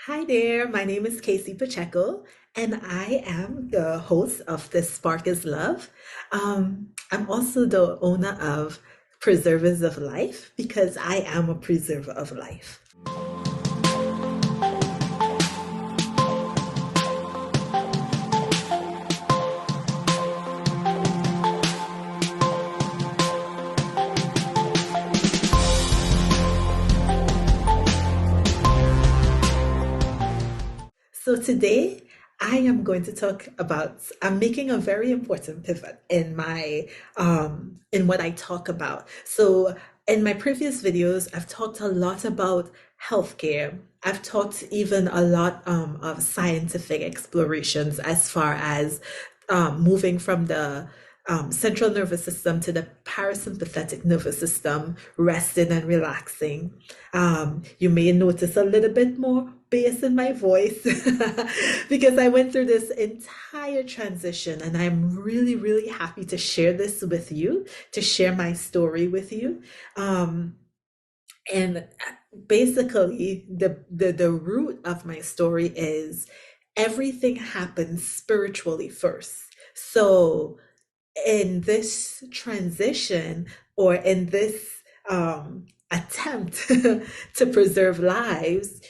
Hi there, my name is Casey Pacheco, and I am the host of The Spark is Love. I'm also the owner of Preservers of Life because I am a preserver of life. So today I am going to talk about I'm making a very important pivot in my in what I talk about. So in my previous videos, I've talked a lot about healthcare. I've talked even a lot of scientific explorations as far as moving from the central nervous system to the parasympathetic nervous system, resting and relaxing. You may notice a little bit more bass in my voice because I went through this entire transition and I'm really, really happy to share this with you, to share my story with you. Um, and basically, the root of my story is everything happens spiritually first. So in this transition or in this attempt to preserve lives,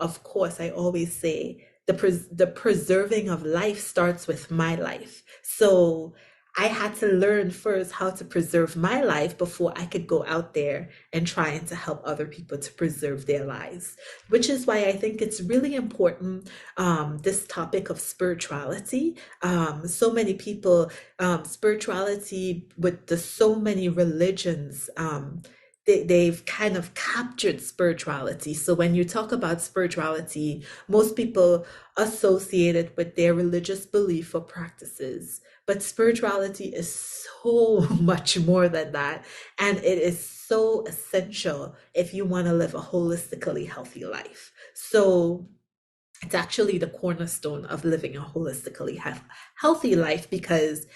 of course, I always say the preserving of life starts with my life. So I had to learn first how to preserve my life before I could go out there and trying to help other people to preserve their lives, which is why I think it's really important, this topic of spirituality. So many people spirituality with the so many religions, they've kind of captured spirituality. So when you talk about spirituality, most people associate it with their religious belief or practices. But spirituality is so much more than that. And it is so essential if you want to live a holistically healthy life. So it's actually the cornerstone of living a holistically healthy life because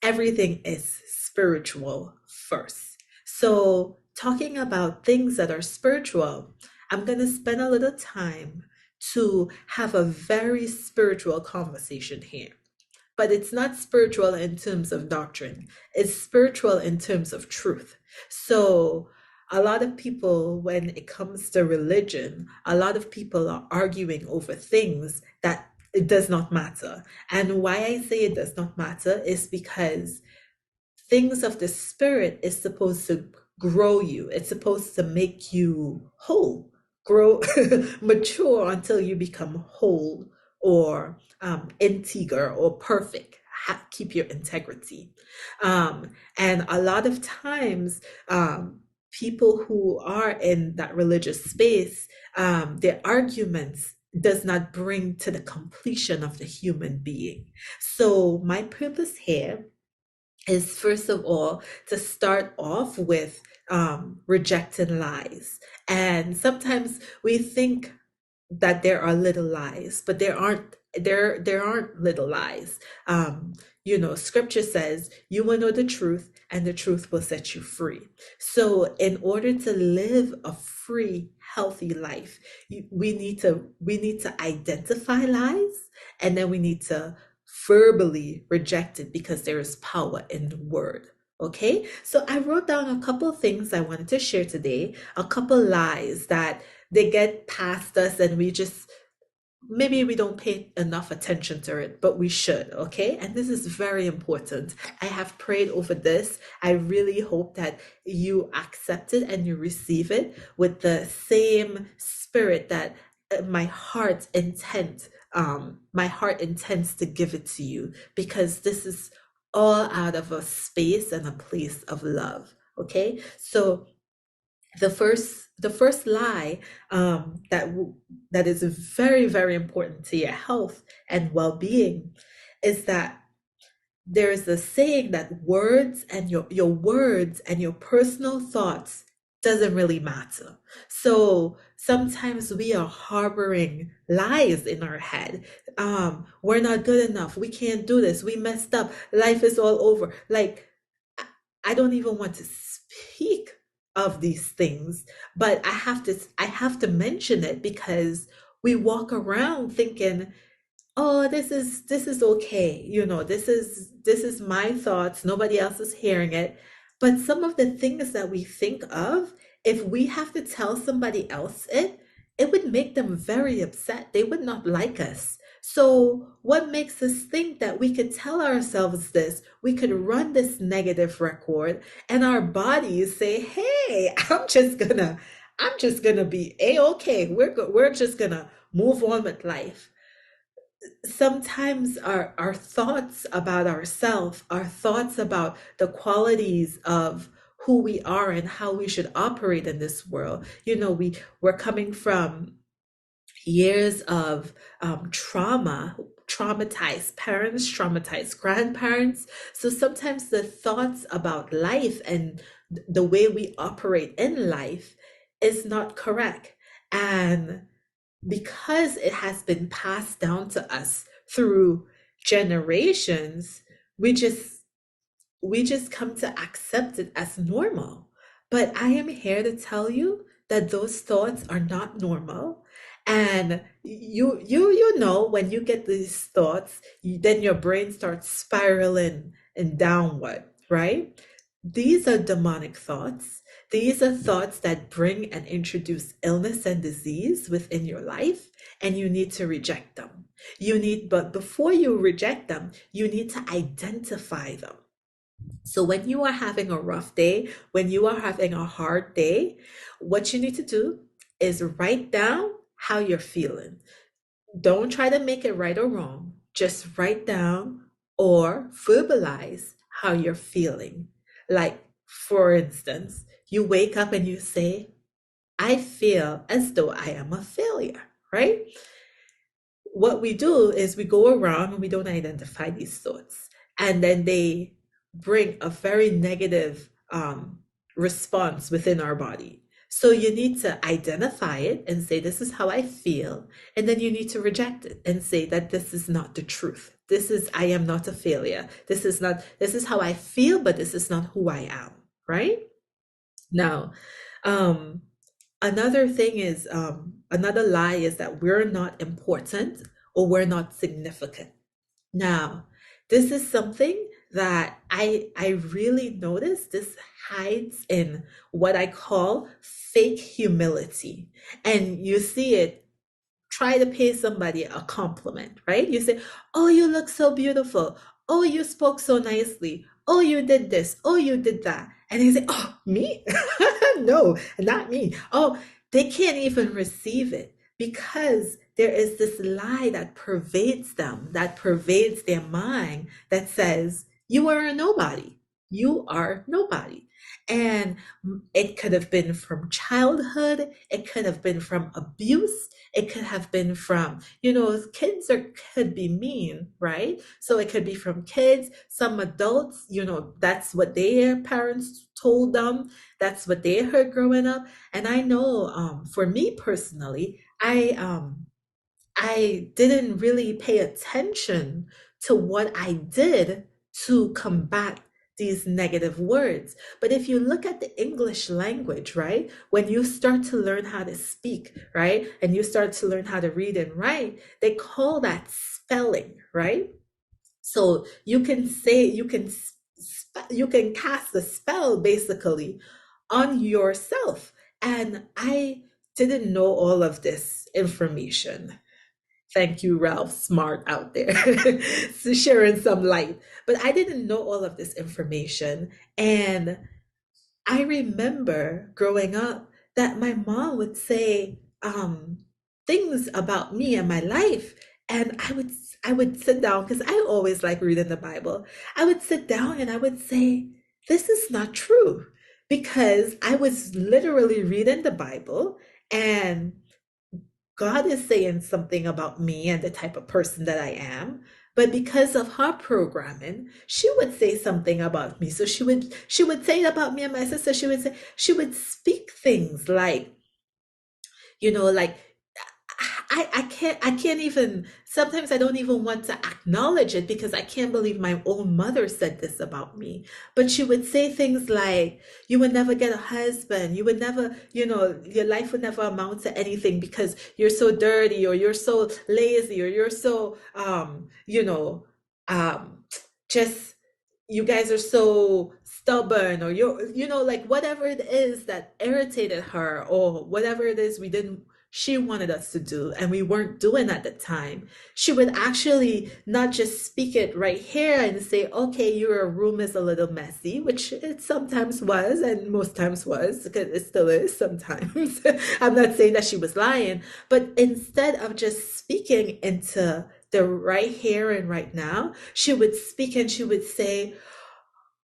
everything is spiritual first. So, talking about things that are spiritual, I'm going to spend a little time to have a very spiritual conversation here. But it's not spiritual in terms of doctrine, it's spiritual in terms of truth. So, a lot of people, when it comes to religion, a lot of people are arguing over things that it does not matter. And why I say it does not matter is because things of the spirit is supposed to grow you. It's supposed to make you whole, grow, mature until you become whole or integer or perfect. Keep your integrity. And a lot of times, people who are in that religious space, their arguments does not bring to the completion of the human being. So my purpose here is first of all to start off with rejecting lies. And sometimes we think that there are little lies, but there aren't little lies. Scripture says you will know the truth and the truth will set you free. So in order to live a free, healthy life, we need to identify lies, and then we need to verbally reject it because there is power in the word. Okay, so I wrote down a couple things I wanted to share today, a couple lies that they get past us and we just maybe we don't pay enough attention to it, but we should. Okay, and this is very important. I have prayed over this. I really hope that you accept it and you receive it with the same spirit that my heart intends to give it to you, because this is all out of a space and a place of love. Okay, so the first lie, that is very, very important to your health and well-being, is that there is a saying that words and your words and your personal thoughts doesn't really matter. So sometimes we are harboring lies in our head. We're not good enough, we can't do this, we messed up, life is all over. Like, I don't even want to speak of these things, but I have to mention it because We walk around thinking, oh, this is okay. This is my thoughts. Nobody else is hearing it. But some of the things that we think of, if we have to tell somebody else it would make them very upset. They would not like us. So what makes us think that we could tell ourselves this? We could run this negative record and our bodies say, "Hey, I'm just gonna be a-okay. We're just gonna move on with life." Sometimes our thoughts about ourselves, our thoughts about the qualities of who we are and how we should operate in this world. We're coming from years of trauma, traumatized parents, traumatized grandparents. So sometimes the thoughts about life and the way we operate in life is not correct. And because it has been passed down to us through generations, we just we just come to accept it as normal. But I am here to tell you that those thoughts are not normal. And you know when you get these thoughts, then your brain starts spiraling and downward, right? These are demonic thoughts. These are thoughts that bring and introduce illness and disease within your life, and you need to reject them. But before you reject them, you need to identify them. So when you are having a rough day, when you are having a hard day, what you need to do is write down how you're feeling. Don't try to make it right or wrong. Just write down or verbalize how you're feeling. Like, for instance, you wake up and you say, I feel as though I am a failure, right? What we do is we go around and we don't identify these thoughts. And then they bring a very negative response within our body. So you need to identify it and say, this is how I feel. And then you need to reject it and say that this is not the truth. I am not a failure. This is how I feel, but this is not who I am, right? Now, um, another lie is that we're not important or we're not significant. Now, this is something that I really notice. This hides in what I call fake humility. And you see it, try to pay somebody a compliment, right? You say, "Oh, you look so beautiful. Oh, you spoke so nicely. Oh, you did this. Oh, you did that." And they say, "Oh, me? No, not me." Oh, they can't even receive it because there is this lie that pervades them, that pervades their mind that says, "You are a nobody. You are nobody." And it could have been from childhood, it could have been from abuse, it could have been from, kids could be mean, right? So it could be from kids, some adults, that's what their parents told them, that's what they heard growing up. And I know, for me personally, I didn't really pay attention to what I did to combat these negative words. But if you look at the English language, right, when you start to learn how to speak, right, and you start to learn how to read and write, they call that spelling, right? So you can cast a spell basically on yourself. And I didn't know all of this information. Thank you, Ralph Smart out there, for sharing some light. But I didn't know all of this information. And I remember growing up that my mom would say things about me and my life. And I would sit down because I always like reading the Bible. I would sit down and I would say, this is not true. Because I was literally reading the Bible and God is saying something about me and the type of person that I am. But because of her programming, she would say something about me. So she would say it about me and my sister. She would speak things like, like, I can't even, sometimes I don't even want to acknowledge it because I can't believe my own mother said this about me. But she would say things like, you would never get a husband, you would never, your life would never amount to anything because you're so dirty, or you're so lazy, or you're so um just, you guys are so stubborn, or like whatever it is that irritated her, or whatever it is we didn't she wanted us to do and we weren't doing at the time. She would actually not just speak it right here and say, okay, your room is a little messy, which it sometimes was, and most times was, because it still is sometimes. I'm not saying that she was lying, but instead of just speaking into the right here and right now, she would speak and she would say,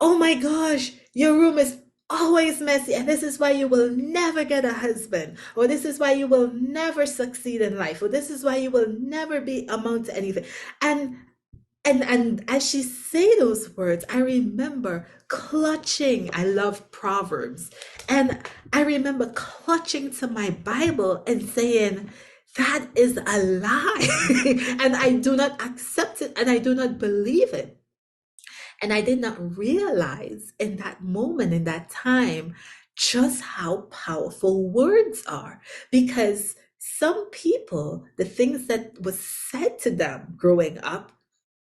oh my gosh, your room is always messy, and this is why you will never get a husband, or this is why you will never succeed in life, or this is why you will never be amount to anything. And and as she say those words, I remember clutching. I love Proverbs, and I remember clutching to my Bible and saying, that is a lie. And I do not accept it, and I do not believe it. And I did not realize in that moment, in that time, just how powerful words are. Because some people, the things that was said to them growing up,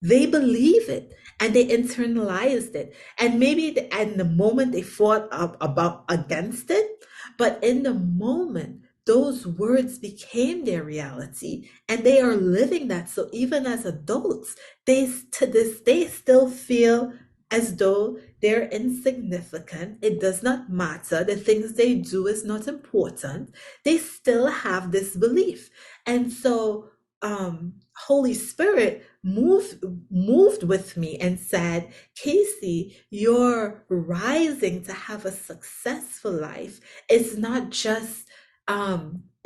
they believe it and they internalized it. And maybe in the moment they fought up about against it, but in the moment, those words became their reality and they are living that. So even as adults, they to this day still feel as though they're insignificant. It does not matter. The things they do is not important. They still have this belief. And so Holy Spirit moved with me and said, Casey, your rising to have a successful life is not just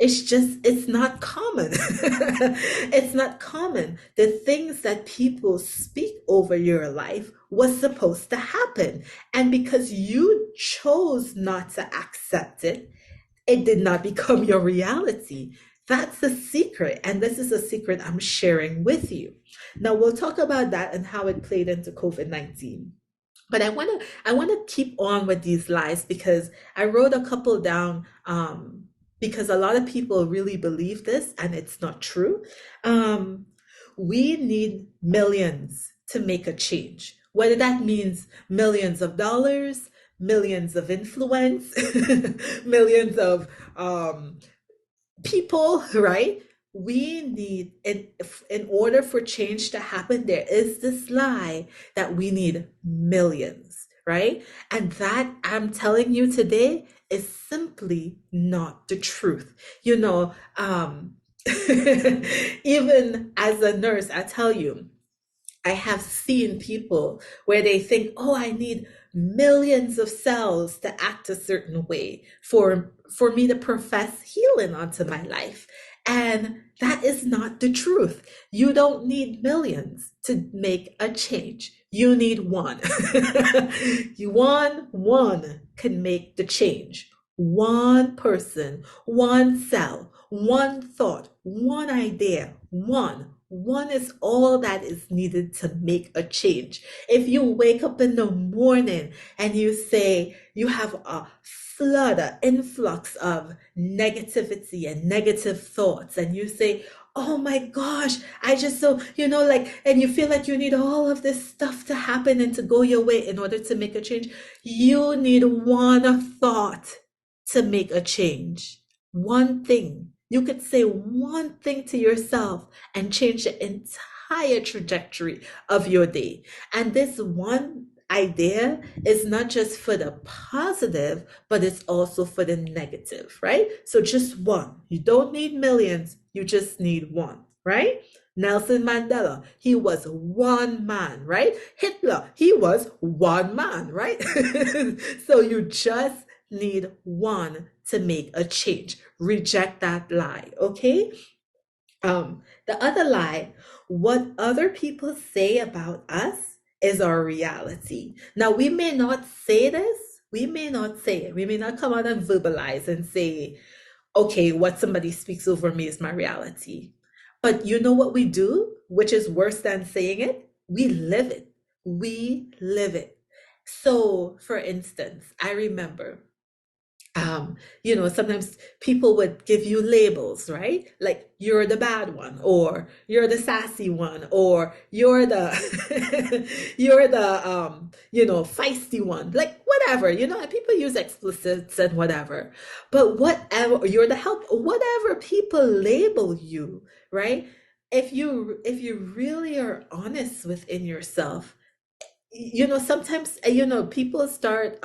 it's not common. It's not common. The things that people speak over your life was supposed to happen. And because you chose not to accept it, it did not become your reality. That's the secret. And this is a secret I'm sharing with you. Now we'll talk about that and how it played into COVID-19. But I want to keep on with these lies because I wrote a couple down, because a lot of people really believe this and it's not true. Um, we need millions to make a change. Whether that means millions of dollars, millions of influence, millions of people, right? We need, in order for change to happen, there is this lie that we need millions, right? And that, I'm telling you today, is simply not the truth. You know, even as a nurse, I tell you, I have seen people where they think, oh, I need millions of cells to act a certain way for me to profess healing onto my life. And that is not the truth. You don't need millions to make a change. You need one. You one can make the change. One person, one cell, one thought, one idea, one. One is all that is needed to make a change. If you wake up in the morning and you say you have a flood, an influx of negativity and negative thoughts, and you say, oh my gosh, I just so, like, and you feel like you need all of this stuff to happen and to go your way in order to make a change, you need one thought to make a change. One thing. You could say one thing to yourself and change the entire trajectory of your day. And this one idea is not just for the positive, but it's also for the negative, right? So just one. You don't need millions, you just need one, right? Nelson Mandela, he was one man, right? Hitler, he was one man, right? So you just need one to make a change. Reject that lie, okay? The other lie, what other people say about us is our reality. Now, we may not say this, we may not say it, we may not come out and verbalize and say, okay, what somebody speaks over me is my reality. But you know what we do, which is worse than saying it? We live it. We live it. So, for instance, I remember sometimes people would give you labels, right? Like you're the bad one, or you're the sassy one, or you're the you're the feisty one, like whatever, and people use explicits and whatever. But whatever, you're the help, whatever people label you, right? If you really are honest within yourself, sometimes people start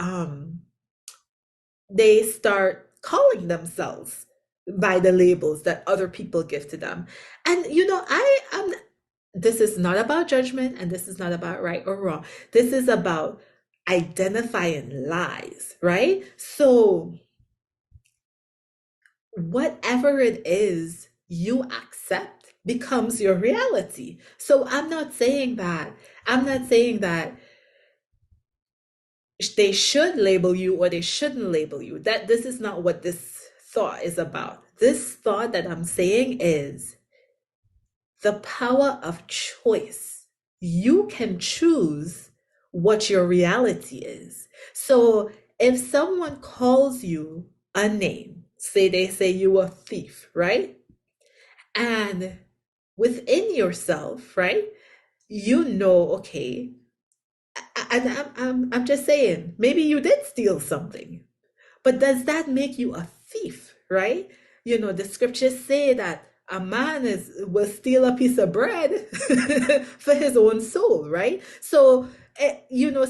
calling themselves by the labels that other people give to them. And I am this is not about judgment, and this is not about right or wrong. This is about identifying lies, right? So whatever it is you accept becomes your reality. So I'm not saying that they should label you or they shouldn't label you. That this is not what this thought is about. This thought that I'm saying is the power of choice. You can choose what your reality is. So if someone calls you a name, say they say you a thief, right? And within yourself, right? Okay, and I'm just saying, maybe you did steal something. But does that make you a thief, right? The scriptures say that a man will steal a piece of bread for his own soul, right? So,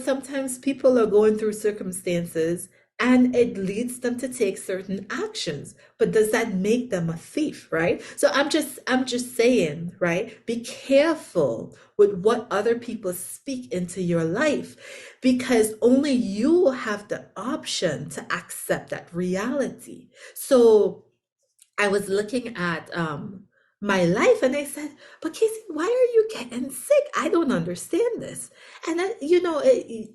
sometimes people are going through circumstances and it leads them to take certain actions. But does that make them a thief, right? So I'm just saying, right? Be careful with what other people speak into your life, because only you have the option to accept that reality. So I was looking at my life and I said, but Casey, why are you getting sick? I don't understand this. And then,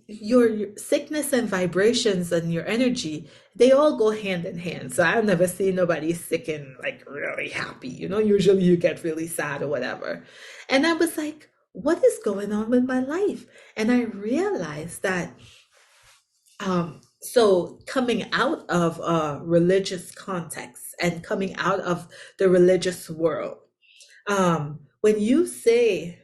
your sickness and vibrations and your energy, they all go hand in hand. So I've never seen nobody sick and like really happy. Usually you get really sad or whatever. And I was like, what is going on with my life? And I realized that so coming out of a religious context and coming out of the religious world, when you say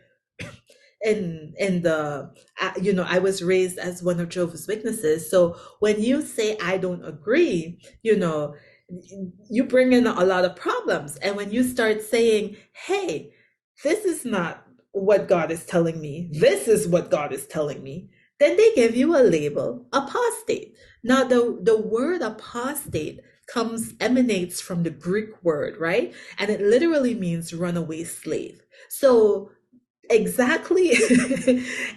in the I was raised as one of Jehovah's Witnesses, so when you say I don't agree, you bring in a lot of problems. And when you start saying, hey, this is not what God is telling me, this is what God is telling me, then they give you a label, apostate. Now the word apostate emanates from the Greek word, right? And it literally means runaway slave. So exactly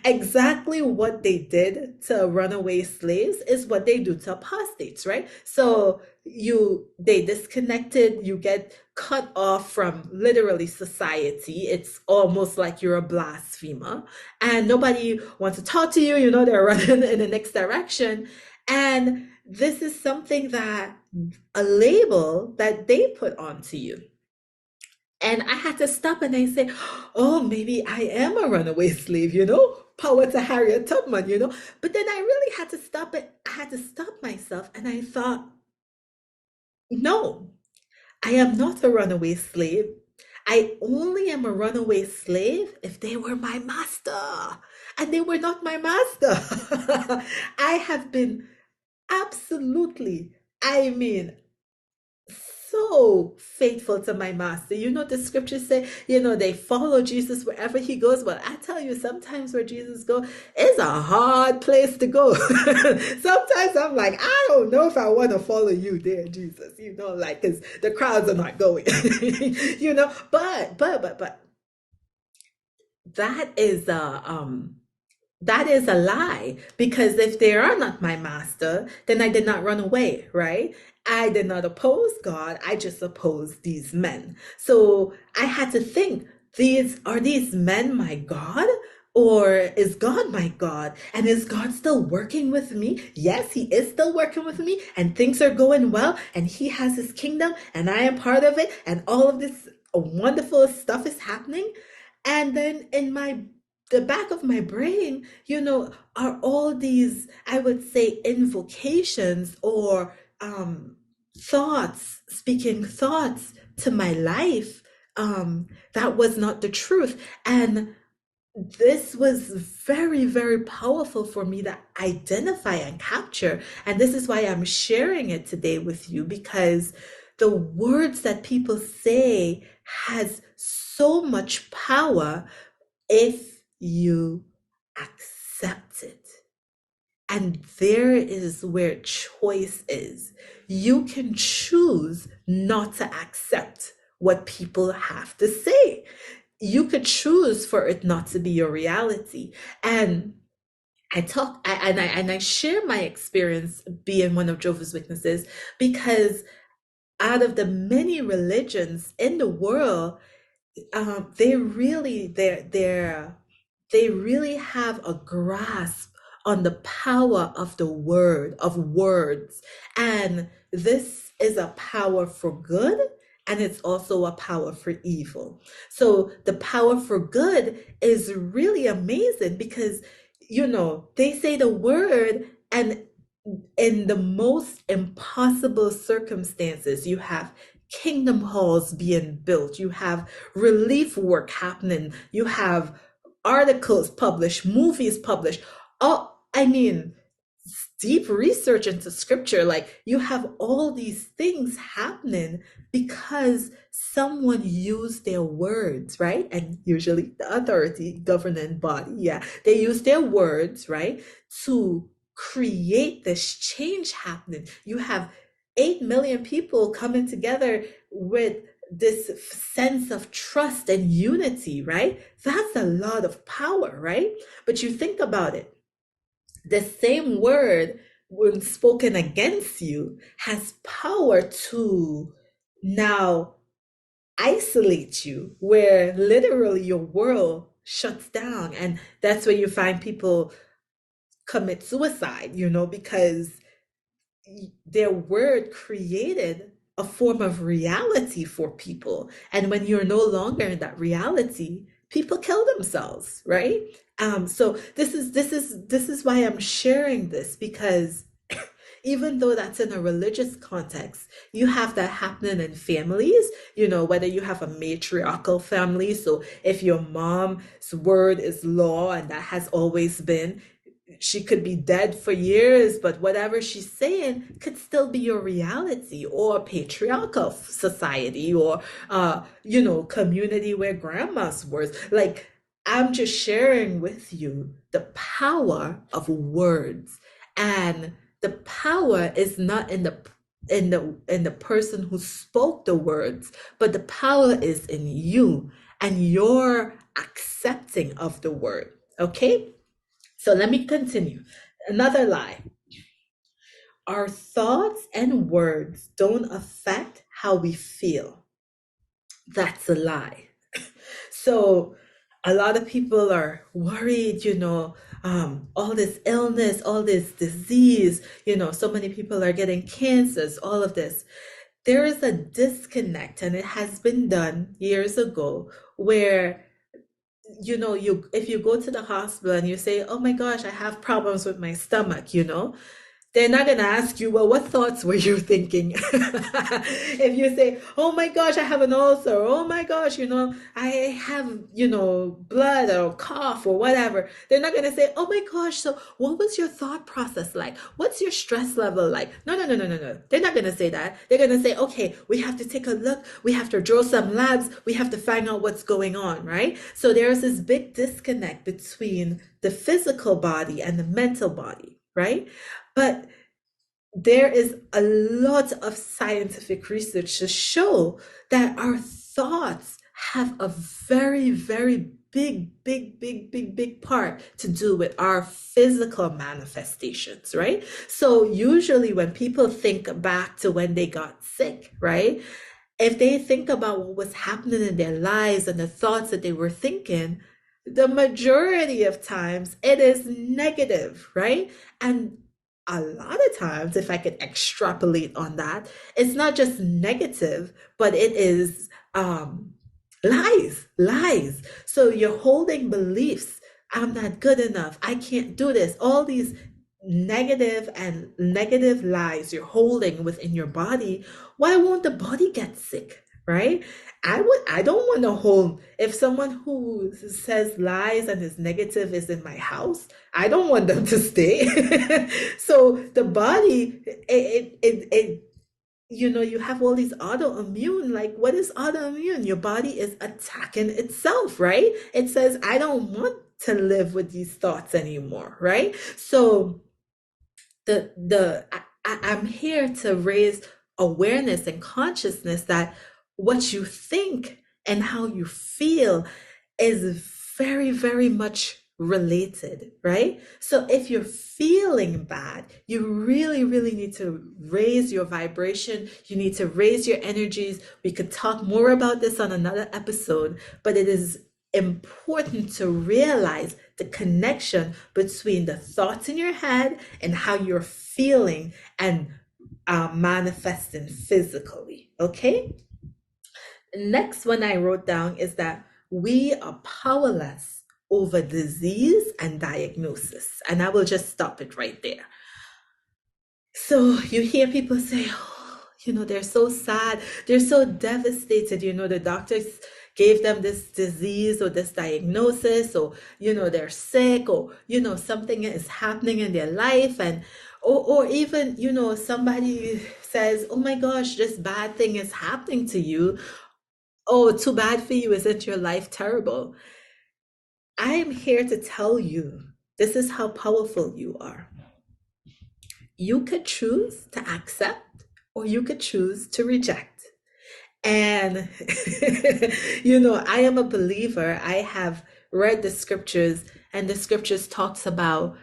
exactly what they did to runaway slaves is what they do to apostates, right? So they disconnected, you get cut off from literally society. It's almost like you're a blasphemer and nobody wants to talk to you, they're running in the next direction. And this is something that a label that they put onto you. And I had to stop and I say, oh, maybe I am a runaway slave, Power to Harriet Tubman, But then I really had to stop it. I had to stop myself and I thought, no, I am not a runaway slave. I only am a runaway slave if they were my master. And they were not my master. I have been absolutely, I mean, so faithful to my master. The scriptures say, they follow Jesus wherever he goes. Well, I tell you, sometimes where Jesus goes is a hard place to go. Sometimes I'm like, I don't know if I want to follow you there, Jesus, like, because the crowds are not going, but that is a lie, because if they are not my master, then I did not run away, right? I did not oppose God. I just opposed these men. So I had to think, these men my God? Or is God my God? And is God still working with me? Yes, he is still working with me, and things are going well, and he has his kingdom, and I am part of it, and all of this. wonderful stuff is happening. And then in the back of my brain, are all these, I would say, invocations or thoughts, speaking thoughts to my life, that was not the truth. And this was very, very powerful for me to identify and capture. And this is why I'm sharing it today with you, because the words that people say has so much power if you accept it. And there is where choice is. You can choose not to accept what people have to say. You could choose for it not to be your reality. And I share my experience being one of Jehovah's Witnesses because out of the many religions in the world, they really have a grasp on the power of the word of words, and this is a power for good, and it's also a power for evil. So the power for good is really amazing because they say the word, and in the most impossible circumstances, you have kingdom halls being built, you have relief work happening, you have articles published, movies published. Oh, I mean, deep research into scripture. Like you have all these things happening because someone used their words, right? And usually the authority, governing body, yeah, they use their words, right, to create this change happening. You have 8 million people coming together with this sense of trust and unity, right? That's a lot of power, right? But you think about it, the same word when spoken against you has power to now isolate you, where literally your world shuts down. And that's where you find people commit suicide, because their word created a form of reality for people. And when you're no longer in that reality, people kill themselves, right? So this is why I'm sharing this, because even though that's in a religious context, you have that happening in families, whether you have a matriarchal family. So if your mom's word is law, and that has always been, she could be dead for years, but whatever she's saying could still be your reality, or patriarchal society, or community where grandma's words. Like, I'm just sharing with you the power of words, and the power is not in the person who spoke the words, but the power is in you and your accepting of the word. Okay? So let me continue. Another lie. Our thoughts and words don't affect how we feel. That's a lie. So a lot of people are worried, all this illness, all this disease, so many people are getting cancers, all of this. There is a disconnect, and it has been done years ago, where you if you go to the hospital and you say, oh my gosh, I have problems with my stomach, they're not going to ask you, well, what thoughts were you thinking? If you say, oh my gosh, I have an ulcer, oh my gosh, I have, blood or cough or whatever, they're not going to say, oh my gosh, so what was your thought process like? What's your stress level like? No, no, no, no, no, no. They're not going to say that. They're going to say, okay, we have to take a look. We have to draw some labs. We have to find out what's going on, right? So there's this big disconnect between the physical body and the mental body, right? But there is a lot of scientific research to show that our thoughts have a very, very big, big, big, big, big part to do with our physical manifestations, right? So usually when people think back to when they got sick, right? If they think about what was happening in their lives and the thoughts that they were thinking, the majority of times it is negative, right? And a lot of times, if I could extrapolate on that, it's not just negative, but it is Lies, lies. So you're holding beliefs. I'm not good enough. I can't do this. All these negative lies you're holding within your body. Why won't the body get sick? Right? I don't want to hold, if someone who says lies and is negative is in my house, I don't want them to stay. So the body, you have all these autoimmune. Like, what is autoimmune? Your body is attacking itself, right? It says, I don't want to live with these thoughts anymore, right? So I'm here to raise awareness and consciousness that what you think and how you feel is very, very much related, right? So if you're feeling bad, you really, really need to raise your vibration. You need to raise your energies. We could talk more about this on another episode, but it is important to realize the connection between the thoughts in your head and how you're feeling and manifesting physically. Okay. Next one I wrote down is that we are powerless over disease and diagnosis. And I will just stop it right there. So you hear people say, oh, they're so sad, they're so devastated, the doctors gave them this disease or this diagnosis, or, they're sick, or, something is happening in their life. And, or even, somebody says, oh my gosh, this bad thing is happening to you. Oh, too bad for you. Isn't your life terrible? I am here to tell you this is how powerful you are. You could choose to accept or you could choose to reject. And, I am a believer. I have read the scriptures, and the scriptures talks about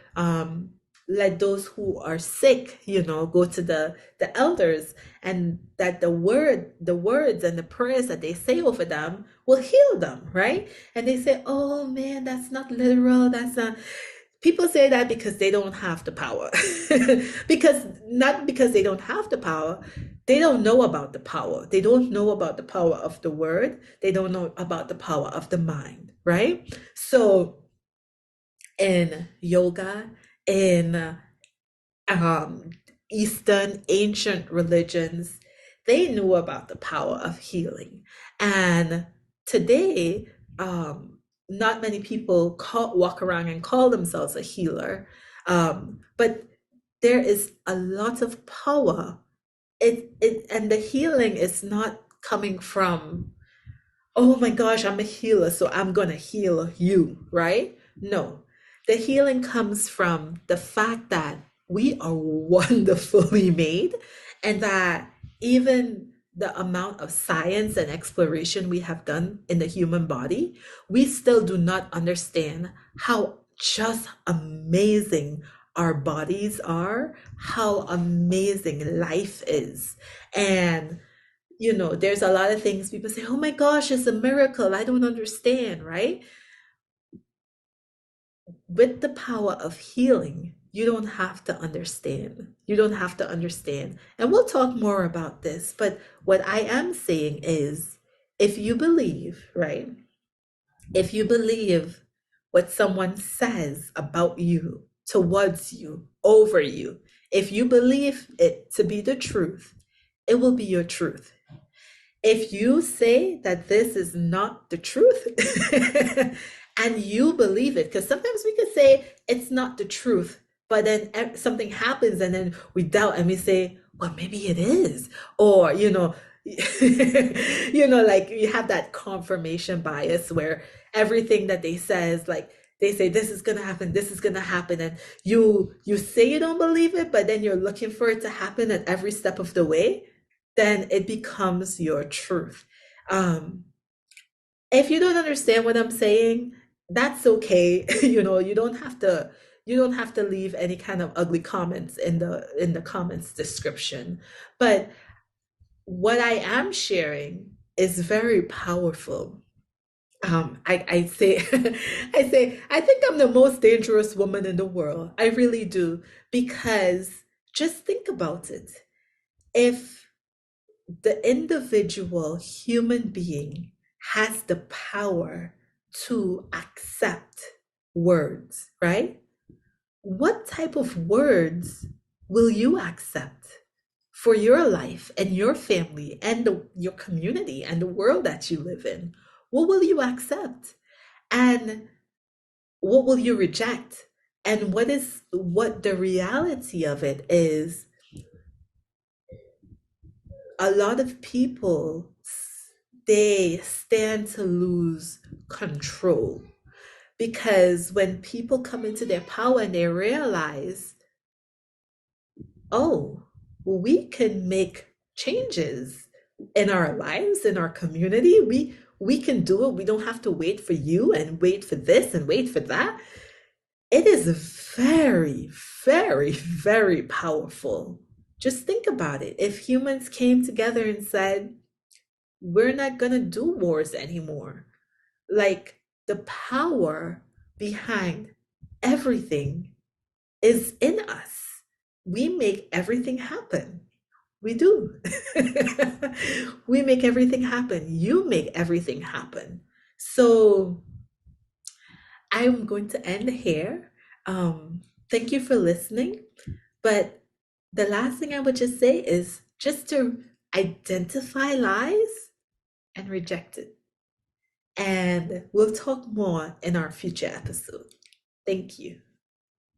let those who are sick, go to the elders, and that the words and the prayers that they say over them will heal them, right? And they say, oh man, that's not literal. That's not. People say that because they don't have the power. Not because they don't have the power, they don't know about the power. They don't know about the power of the word. They don't know about the power of the mind, right? So in yoga, in um, Eastern ancient religions, they knew about the power of healing. And today, not many people walk around and call themselves a healer, but there is a lot of power. And the healing is not coming from, oh my gosh, I'm a healer, so I'm going to heal you, right? No. The healing comes from the fact that we are wonderfully made, and that even the amount of science and exploration we have done in the human body, we still do not understand how just amazing our bodies are, how amazing life is. And there's a lot of things people say, oh my gosh, it's a miracle. I don't understand, right? With the power of healing, you don't have to understand. You don't have to understand. And we'll talk more about this. But what I am saying is, if you believe, right? If you believe what someone says about you, towards you, over you, if you believe it to be the truth, it will be your truth. If you say that this is not the truth and you believe it, because sometimes we could say it's not the truth, but then something happens and then we doubt and we say, well, maybe it is. Or, like you have that confirmation bias where everything that they says, like they say this is gonna happen, this is gonna happen, and you say you don't believe it, but then you're looking for it to happen at every step of the way, then it becomes your truth. Um, if you don't understand what I'm saying, that's okay. You don't have to leave any kind of ugly comments in the comments description. But what I am sharing is very powerful. I say, I think I'm the most dangerous woman in the world. I really do, because just think about it. If the individual human being has the power to accept words, right? What type of words will you accept for your life and your family and your community and the world that you live in? What will you accept? And what will you reject? And what the reality of it is, a lot of people, they stand to lose control because when people come into their power and they realize, oh, we can make changes in our lives, in our community. We can do it. We don't have to wait for you and wait for this and wait for that. It is very, very, very powerful. Just think about it. If humans came together and said, we're not going to do wars anymore, like the power behind everything is in us. We make everything happen. We do. We make everything happen. You make everything happen. So I'm going to end here. Thank you for listening. But the last thing I would just say is just to identify lies and reject it. And we'll talk more in our future episode. Thank you.